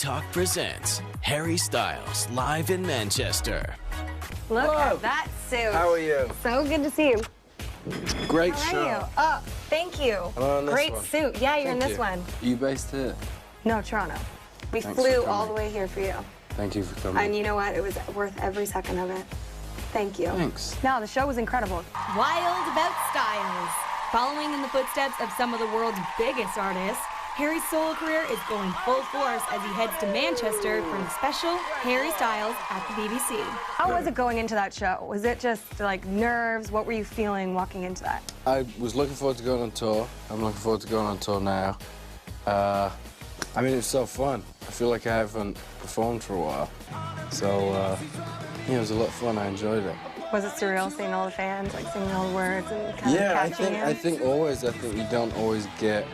ETalk presents Harry Styles live in Manchester. Look Whoa. at that suit. How are you? So good to see you. Great How show. are you? Oh, thank you. on this Great one. suit. Yeah, you're in Thank this you. one. Are you based here? No, Toronto. We Thanks flew for all the coming. way here for you. Thank you for coming. And you know what? It was worth every second of it. Thank you. Thanks. No, the show was incredible. Wild about Styles. Following in the footsteps of some of the world's biggest artists, Harry's solo career is going full force as he heads to Manchester for the special Harry Styles at the BBC. How was it going into that show? Was it just like nerves? What were you feeling walking into that? I was looking forward to going on tour. I'm looking forward to going on tour now. I mean, it's so fun. I feel like I haven't performed for a while. So, yeah, it was a lot of fun. I enjoyed it. Was it surreal seeing all the fans, like singing all the words and kind of catching you? I think you don't always get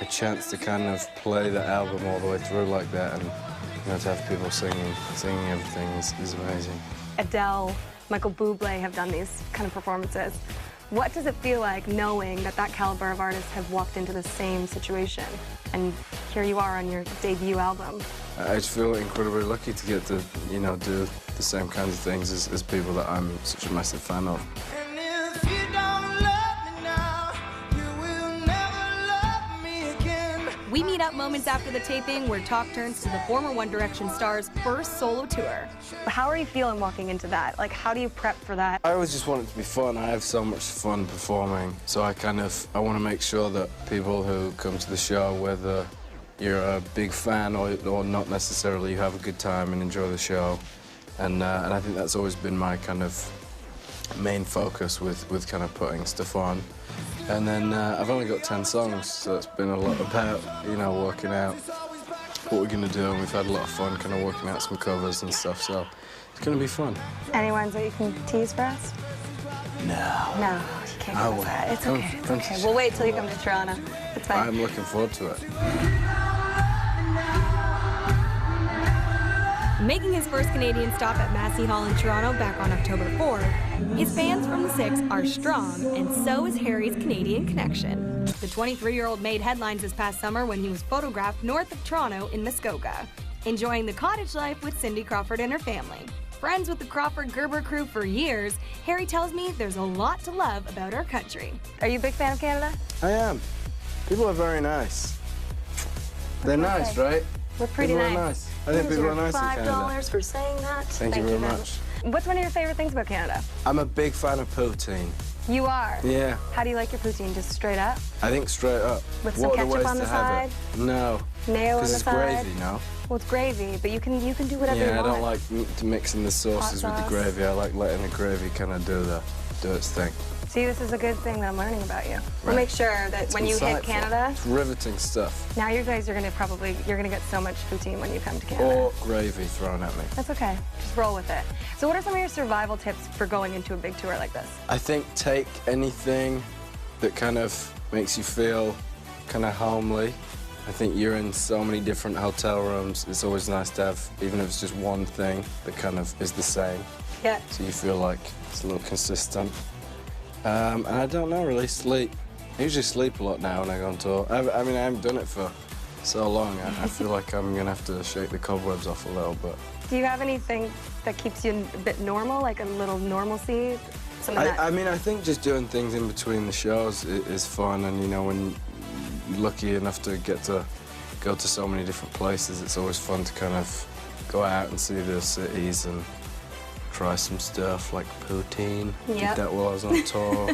a chance to kind of play the album all the way through like that, and you know, to have people singing everything is amazing. Adele, Michael Bublé have done these kind of performances. What does it feel like knowing that that caliber of artists have walked into the same situation? And here you are on your debut album. I just feel incredibly lucky to get to, you know, do the same kinds of things as people that I'm such a massive fan of. And if you don't love me now, you will never love me again. We meet up moments after the taping where talk turns to the former One Direction star's first solo tour. But how are you feeling walking into that? Like, how do you prep for that? I always just want it to be fun. I have so much fun performing, so I want to make sure that people who come to the show, whether you're a big fan or not necessarily, you have a good time and enjoy the show. And I think that's always been my kind of main focus with kind of putting stuff on. And then I've only got 10 songs, so it's been a lot about, you know, working out what we're going to do, and we've had a lot of fun kind of working out some covers and stuff, so it's going to be fun. Any ones that you can tease for us? No. No, you can't I give us will. that. It's Come- okay. It's come okay. to- We'll wait till you come to Toronto. It's fine. I'm looking forward to it. Making his first Canadian stop at Massey Hall in Toronto back on October 4th, his fans from the Six are strong, and so is Harry's Canadian connection. The 23-year-old made headlines this past summer when he was photographed north of Toronto in Muskoka, enjoying the cottage life with Cindy Crawford and her family. Friends with the Crawford-Gerber crew for years, Harry tells me there's a lot to love about our country. Are you a big fan of Canada? I am. People are very nice. They're nice, right? We're pretty People nice. are nice. I think people are nice in Canada. $5 for saying that. Thank you very much. What's one of your favorite things about Canada? I'm a big fan of poutine. You are? Yeah. How do you like your poutine? Just straight up? I think straight up. With some What are the ketchup ways on to the have side? it? No. Mayo on Because the it's side? gravy, no? Well, it's gravy, but you can do whatever you Yeah, I want. don't like mixing the sauces with the sauce. gravy. I like letting the gravy kind of do its thing. See, this is a good thing that I'm learning about you. We'll Right. make sure that It's when you hit insightful. Canada, It's riveting stuff. now you guys are you're gonna get so much poutine when you come to Canada. Or gravy thrown at me. That's okay. Just roll with it. So what are some of your survival tips for going into a big tour like this? I think take anything that kind of makes you feel kind of homely. I think you're in so many different hotel rooms. It's always nice to have, even if it's just one thing that kind of is the same. Yeah. So you feel like it's a little consistent. And I don't know, really, sleep. I usually sleep a lot now when I go on tour. I mean, I haven't done it for so long. I feel like I'm gonna have to shake the cobwebs off a little bit. Do you have anything that keeps you a bit normal, like a little normalcy? Something that... I mean, I think just doing things in between the shows is fun, and you know, when you're lucky enough to get to go to so many different places, it's always fun to kind of go out and see the cities and try some stuff like poutine. Yep. Did that while I was on tour.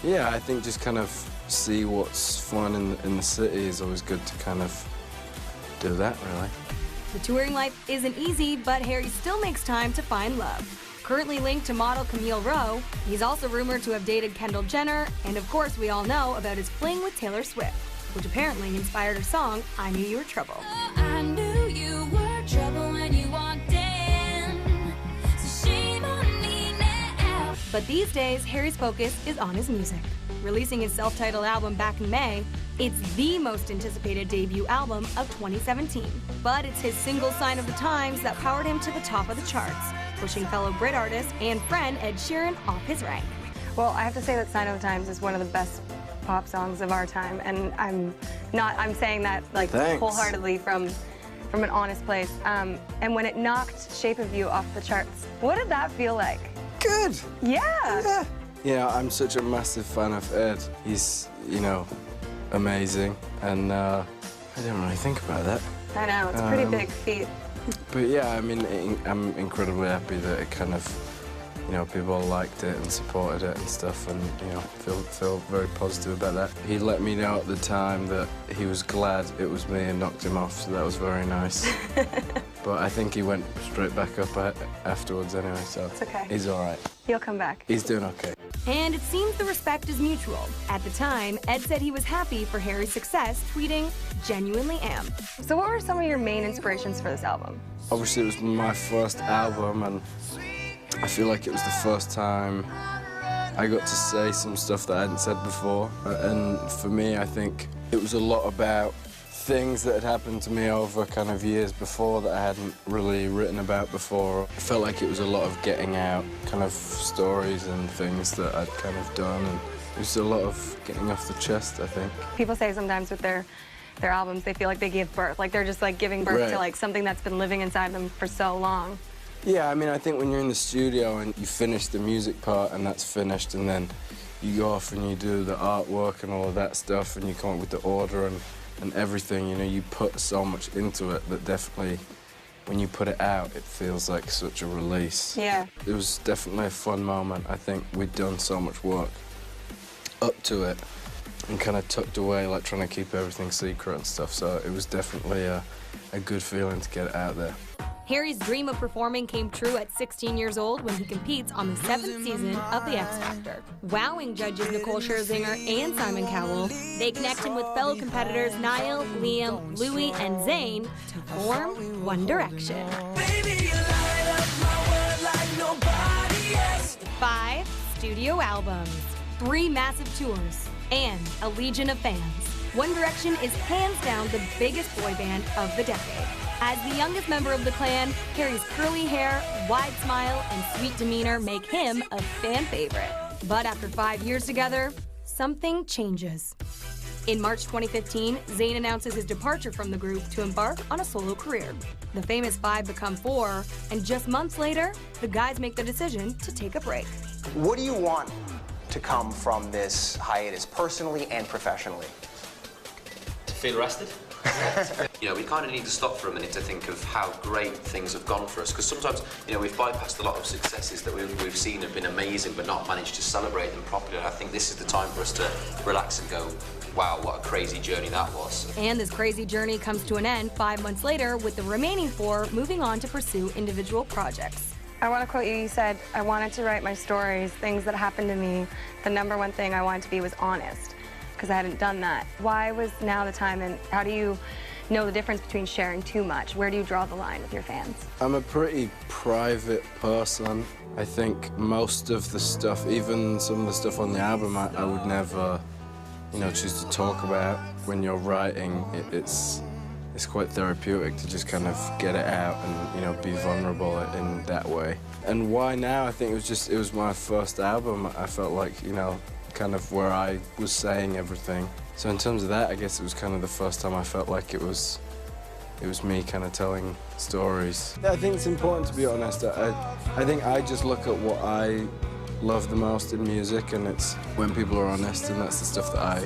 Yeah, I think just kind of see what's fun in the city is always good to kind of do that, really. The touring life isn't easy, but Harry still makes time to find love. Currently linked to model Camille Rowe, he's also rumored to have dated Kendall Jenner, and of course we all know about his fling with Taylor Swift, which apparently inspired her song, I Knew You Were Trouble. I knew you were trouble when you walked in, so shame on me now. But these days, Harry's focus is on his music. Releasing his self-titled album back in May, it's the most anticipated debut album of 2017. But it's his single Sign of the Times that powered him to the top of the charts, pushing fellow Brit artist and friend Ed Sheeran off his rank. Well, I have to say that Sign of the Times is one of the best pop songs of our time, and I'm saying that like Thanks. wholeheartedly from from an honest place. And when it knocked Shape of You off the charts, what did that feel like? Good. Yeah. Yeah, I'm such a massive fan of Ed. He's, you know, amazing, and I didn't really think about that. I know, it's a pretty big feat. But yeah, I mean, I'm incredibly happy that it kind of, you know, people liked it and supported it and stuff, and, you know, feel very positive about that. He let me know at the time that he was glad it was me and knocked him off, so that was very nice. But I think he went straight back up afterwards anyway, so It's okay. he's all right. He'll come back. He's doing okay. And it seems the respect is mutual. At the time, Ed said he was happy for Harry's success, tweeting, "Genuinely am." So what were some of your main inspirations for this album? Obviously, it was my first album, and I feel like it was the first time I got to say some stuff that I hadn't said before. And for me, I think it was a lot about things that had happened to me over kind of years before that I hadn't really written about before. I felt like it was a lot of getting out kind of stories and things that I'd kind of done, and it was a lot of getting off the chest, I think. People say sometimes with their albums, they feel like they give birth, like they're just like giving birth Right. to like something that's been living inside them for so long. Yeah, I mean, I think when you're in the studio and you finish the music part and that's finished, and then you go off and you do the artwork and all of that stuff, and you come up with the order and everything, you know, you put so much into it that definitely, when you put it out, it feels like such a release. Yeah. It was definitely a fun moment. I think we'd done so much work up to it and kind of tucked away, like trying to keep everything secret and stuff, so it was definitely a good feeling to get it out there. Harry's dream of performing came true at 16 years old when he competes on the 7th season of The X Factor. Wowing judges Nicole Scherzinger and Simon Cowell, they connect him with fellow competitors Niall, Liam, Louis, and Zayn to form One Direction. Baby, you light up my world like nobody else. 5 studio albums, 3 massive tours, and a legion of fans. One Direction is hands down the biggest boy band of the decade. As the youngest member of the clan, Harry's curly hair, wide smile, and sweet demeanor make him a fan favorite. But after 5 years together, something changes. In March 2015, Zayn announces his departure from the group to embark on a solo career. The famous 5 become 4, and just months later, the guys make the decision to take a break. What do you want to come from this hiatus, personally and professionally? To feel rested. You know, we kind of need to stop for a minute to think of how great things have gone for us, because sometimes, you know, we've bypassed a lot of successes that we've seen have been amazing but not managed to celebrate them properly, and I think this is the time for us to relax and go, wow, what a crazy journey that was. And this crazy journey comes to an end 5 months later, with the remaining 4 moving on to pursue individual projects. I want to quote you. You said, "I wanted to write my stories, things that happened to me. The #1 thing I wanted to be was honest," because I hadn't done that. Why was now the time, and how do you know the difference between sharing too much? Where do you draw the line with your fans? I'm a pretty private person. I think most of the stuff, even some of the stuff on the album, I would never, you know, choose to talk about. When you're writing, it's quite therapeutic to just kind of get it out and, you know, be vulnerable in that way. And why now? I think it was my first album. I felt like, you know, kind of where I was saying everything. So in terms of that, I guess it was kind of the first time I felt like it was me kind of telling stories. I think it's important to be honest. I think I just look at what I love the most in music, and it's when people are honest, and that's the stuff that I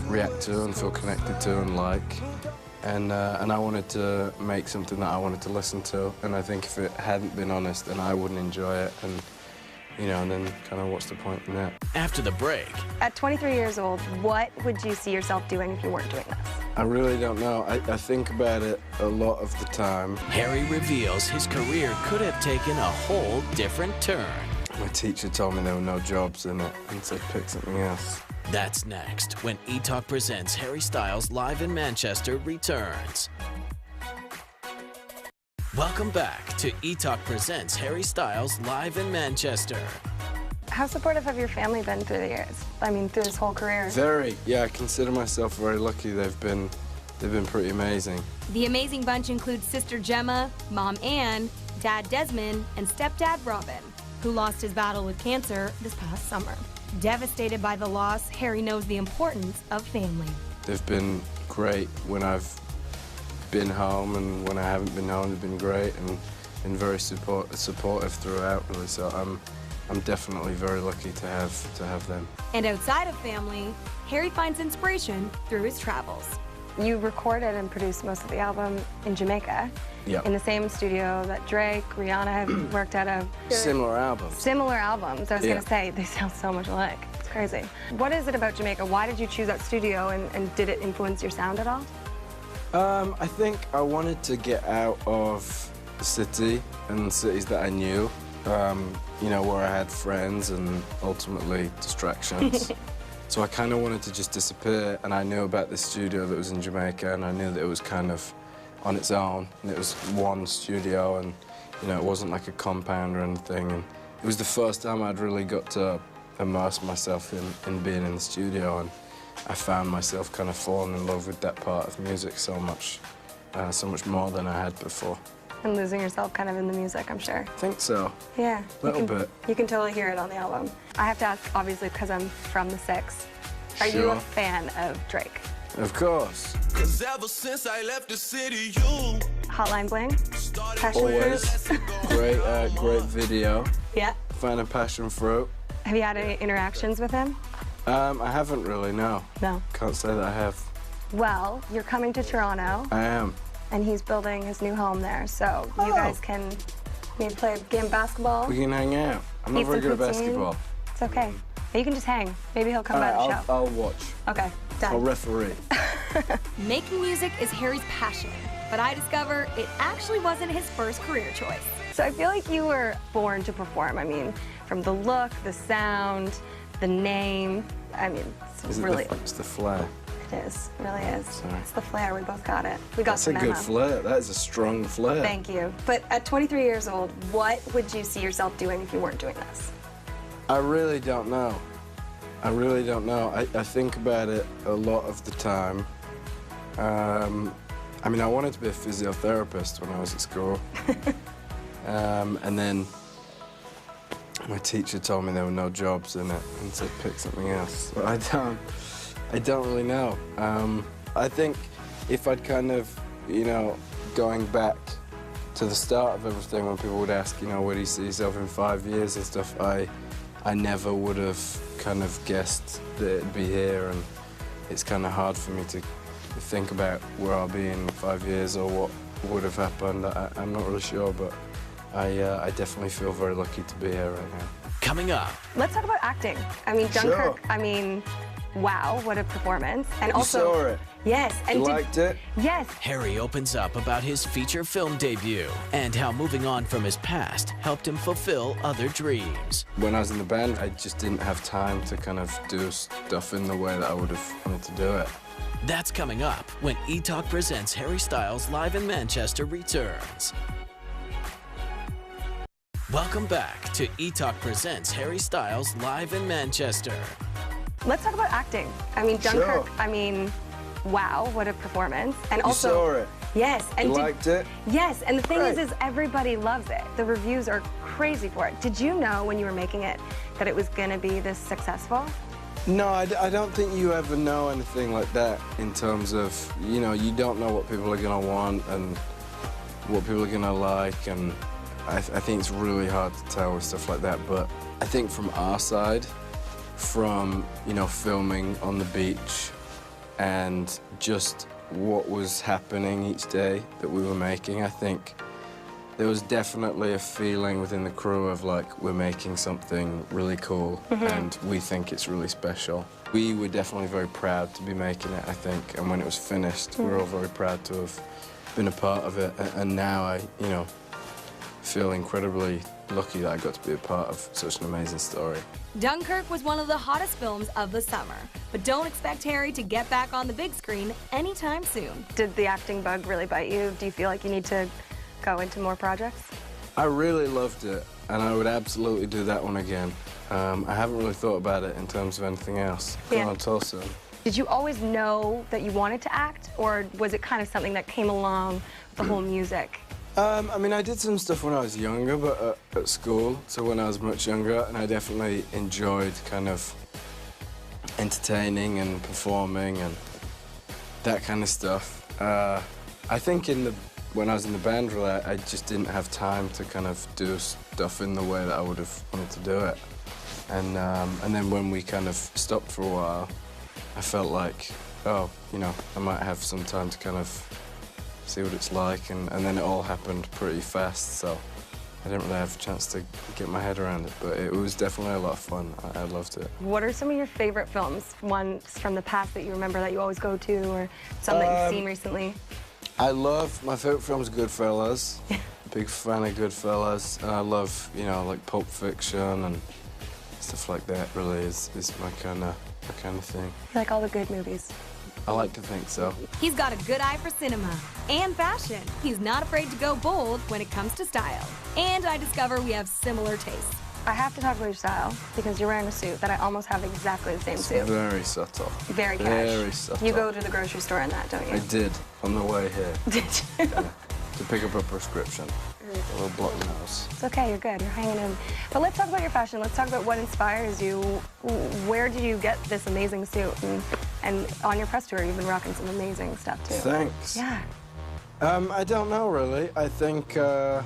react to and feel connected to and like. And I wanted to make something that I wanted to listen to, and I think if it hadn't been honest, then I wouldn't enjoy it, and, you know, and then kind of what's the point in that? After the break, At 23 years old, what would you see yourself doing if you weren't doing this? I really don't know. I think about it a lot of the time. Harry reveals his career could have taken a whole different turn. My teacher told me there were no jobs in it and said pick something else. That's next when ETalk Presents Harry Styles Live in Manchester returns. Welcome back to ETalk Presents Harry Styles Live in Manchester. How supportive have your family been through the years? I mean, through this whole career? Very. Yeah, I consider myself very lucky. They've been pretty amazing. The amazing bunch includes sister Gemma, mom Anne, dad Desmond, and stepdad Robin, who lost his battle with cancer this past summer. Devastated by the loss, Harry knows the importance of family. They've been great when I've been home, and when I haven't been home, they've been great and been very supportive throughout, really. So I'm definitely very lucky to have them. And outside of family, Harry finds inspiration through his travels. You recorded and produced most of the album in Jamaica. Yeah. In the same studio that Drake, Rihanna have worked out of. Similar albums. Similar albums. I was Yeah. gonna say, they sound so much alike. It's crazy. What is it about Jamaica? Why did you choose that studio, and did it influence your sound at all? I think I wanted to get out of the city and cities that I knew, you know, where I had friends and ultimately distractions. So I kind of wanted to just disappear, and I knew about this studio that was in Jamaica, and I knew that it was kind of on its own, and it was one studio, and you know, it wasn't like a compound or anything. And it was the first time I'd really got to immerse myself in being in the studio, and I found myself kind of falling in love with that part of music so much more than I had before. And losing yourself kind of in the music, I'm sure. I think so. Yeah. Little bit. You can totally hear it on the album. I have to ask, obviously, because I'm from the Six, are you a Sure. fan of Drake? Of course. 'Cause ever since I left the city, you Hotline Bling? Passion Always. Fruit? Great video. Yeah. Fan of Passion Fruit. Have you had any interactions with him? I haven't really, no. No. Can't say that I have. Well, you're coming to Toronto, I am. and he's building his new home there, so you guys can maybe play a game of basketball. We can hang out. I'm not Eat very some good at poutine. basketball. It's okay. You can just hang. Maybe he'll come All by right, the show. I'll watch. Okay, done. I'll referee. Making music is Harry's passion, but I discover it actually wasn't his first career choice. So I feel like you were born to perform. I mean, from the look, the sound, the name. I mean, it's really, It's the flair. it is. It really is. Sorry. It's the flair. We both got it. We got That's the a memo. good flair. That is a strong flair. Thank you. But at 23 years old, what would you see yourself doing if you weren't doing this? I really don't know. I really don't know. I think about it a lot of the time. I mean, I wanted to be a physiotherapist when I was at school. And then my teacher told me there were no jobs in it and said pick something else. But I don't really know. I think if I'd kind of, you know, going back to the start of everything when people would ask, you know, where do you see yourself in 5 years and stuff, I never would have kind of guessed that it'd be here, and it's kind of hard for me to think about where I'll be in 5 years or what would have happened. I'm not really sure, but I definitely feel very lucky to be here right now. Coming up, Let's talk about acting. I mean, Sure. Dunkirk, I mean, wow, what a performance. And You also, saw it? Yes. And You did- liked it? Yes. Harry opens up about his feature film debut and how moving on from his past helped him fulfill other dreams. When I was in the band, I just didn't have time to kind of do stuff in the way that I would have wanted to do it. That's coming up when ETalk presents Harry Styles Live in Manchester returns. Welcome back to ETalk presents Harry Styles Live in Manchester. Let's talk about acting. I mean, Sure. Dunkirk, I mean, wow, what a performance. And You also, saw it? Yes. And You liked it? Yes, and the thing Great. is everybody loves it. The reviews are crazy for it. Did you know when you were making it that it was gonna be this successful? No, I don't think you ever know anything like that in terms of, you know, you don't know what people are going to want and what people are going to like, and I think it's really hard to tell with stuff like that. But I think from our side, from, you know, filming on the beach and just what was happening each day that we were making, I think there was definitely a feeling within the crew of like, we're making something really cool and we think it's really special. We were definitely very proud to be making it, I think, and when it was finished, we were all very proud to have been a part of it, and now I, you know, feel incredibly lucky that I got to be a part of such an amazing story. Dunkirk was one of the hottest films of the summer, but don't expect Harry to get back on the big screen anytime soon. Did the acting bug really bite you? Do you feel like you need to go into more projects? I really loved it, and I would absolutely do that one again. I haven't really thought about it in terms of anything else. Yeah. On Tulsa. Did you always know that you wanted to act, or was it kind of something that came along with the whole music? I mean, I did some stuff when I was younger, but at school, so when I was much younger, and I definitely enjoyed kind of entertaining and performing and that kind of stuff. I think when I was in the band, really, I just didn't have time to kind of do stuff in the way that I would have wanted to do it. And then when we kind of stopped for a while, I felt like, oh, you know, I might have some time to kind of see what it's like, and then it all happened pretty fast, so I didn't really have a chance to get my head around it, but it was definitely a lot of fun. I loved it. What are some of your favorite films? Ones from the past that you remember that you always go to, or some that you've seen recently? My favorite film is Goodfellas. Big fan of Goodfellas, and I love, you know, like Pulp Fiction and stuff like that. Really is my kind of thing. You like all the good movies? I like to think so. He's got a good eye for cinema and fashion. He's not afraid to go bold when it comes to style. And I discover we have similar tastes. I have to talk about your style because you're wearing a suit that I almost have exactly the same suit. Very subtle. Very cash. Very subtle. You go to the grocery store in that, don't you? I did on the way here. Did you? Yeah, to pick up a prescription. A little block nose. It's okay, you're good, you're hanging in. But let's talk about your fashion. Let's talk about what inspires you. Where did you get this amazing suit? And on your press tour, you've been rocking some amazing stuff, too. Thanks. Yeah. I don't know, really. I think, I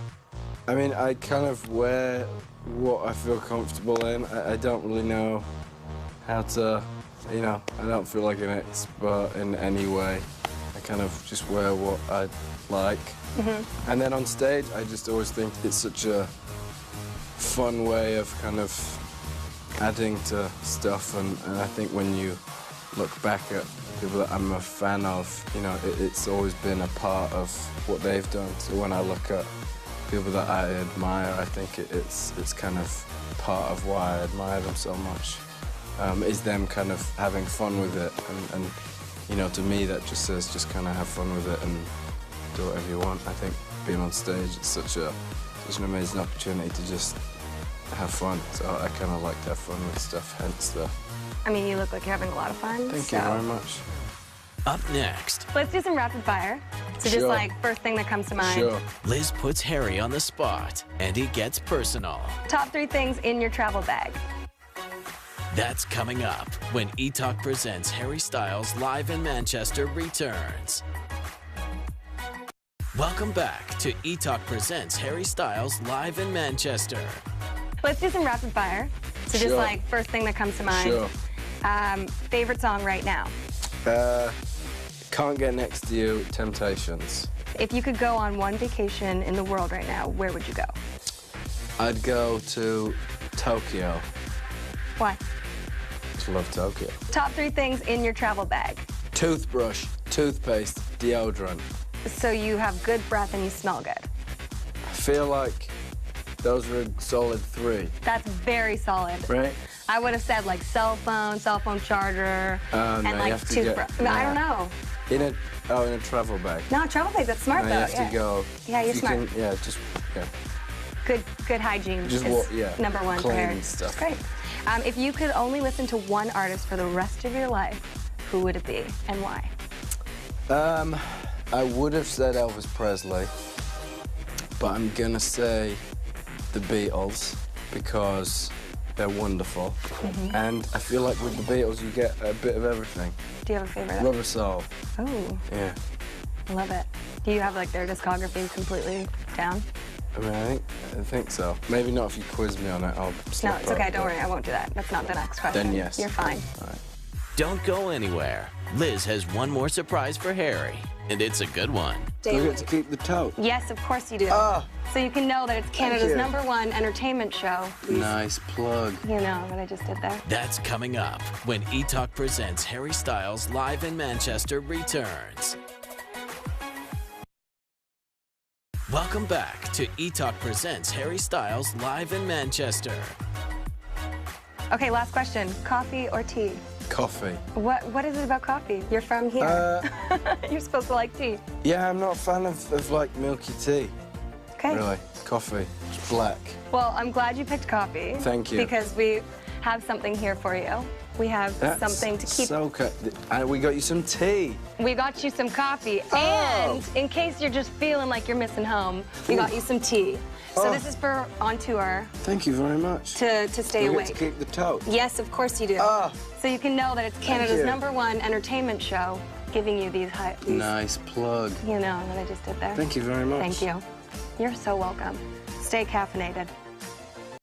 mean, I kind of wear what I feel comfortable in. I don't really know how to, you know, I don't feel like an expert in any way. I kind of just wear what I like. Mm-hmm. And then on stage, I just always think it's such a fun way of kind of adding to stuff. And I think when you look back at people that I'm a fan of, you know, it's always been a part of what they've done. So when I look at people that I admire, I think it's kind of part of why I admire them so much, is them kind of having fun with it. And you know, to me, that just says just kind of have fun with it and do whatever you want. I think being on stage, it's such an amazing opportunity to just have fun. So I kind of like to have fun with stuff, hence the... I mean, you look like you're having a lot of fun. Thank you very much. Up next, Let's do some rapid fire. So just Sure. like first thing that comes to mind. Sure. Liz puts Harry on the spot, and he gets personal. Top 3 things in your travel bag. That's coming up when ETalk presents Harry Styles Live in Manchester returns. Welcome back to ETalk presents Harry Styles Live in Manchester. Let's do some rapid fire. So just Sure. like first thing that comes to mind. Sure. Favorite song right now. Can't Get Next to You, Temptations. If you could go on one vacation in the world right now, where would you go? I'd go to Tokyo. Why? Just love Tokyo. Top 3 things in your travel bag. Toothbrush, toothpaste, deodorant. So you have good breath and you smell good. I feel like those are a solid 3. That's very solid. Right? I would have said like cell phone charger, and no, you like have to toothbrush. get- No, I nah. don't know. In a travel bag. No, travel bag, that's smart No, though. you have to go. Yeah, you're if you smart. Can, yeah, just yeah. Good hygiene Just is what- yeah, number 1 for clean hair. stuff. Great. If you could only listen to one artist for the rest of your life, who would it be and why? I would have said Elvis Presley, but I'm gonna say the Beatles because they're wonderful. Mm-hmm. And I feel like with the Beatles you get a bit of everything. Do you have a favorite? Rubber Soul. Oh, Yeah. I love it. Do you have like their discography completely down? I think so. Maybe not if you quiz me on it. I'll No, slip it's up, okay. Don't but- worry. I won't do that. That's not the next question. Then yes. You're fine. All right. Don't go anywhere. Liz has one more surprise for Harry, and it's a good one. Do I get to keep the tote? Yes, of course you do. Ah. So you can know that it's Canada's you. #1 entertainment show. Nice plug. You know what I just did there. That's coming up when ETalk presents Harry Styles Live in Manchester returns. Welcome back to ETalk presents Harry Styles Live in Manchester. Okay, last question. Coffee or tea? Coffee. What is it about coffee? You're from here. You're supposed to like tea. Yeah, I'm not a fan of like milky tea. Okay. Really. Coffee. It's black. Well, I'm glad you picked coffee. Thank you. Because we have something here for you. We have That's something to keep. so and we got you some tea. We got you some coffee, Oh. and in case you're just feeling like you're missing home, we got you some tea. So Oh. this is for on tour Thank you very much. to stay You get awake. to keep the tote. Yes, of course you do. Ah. So you can know that it's Canada's you. #1 entertainment show. giving you these Nice plug. you know, that I just did there. Thank you very much. Thank you. You're so welcome. Stay caffeinated.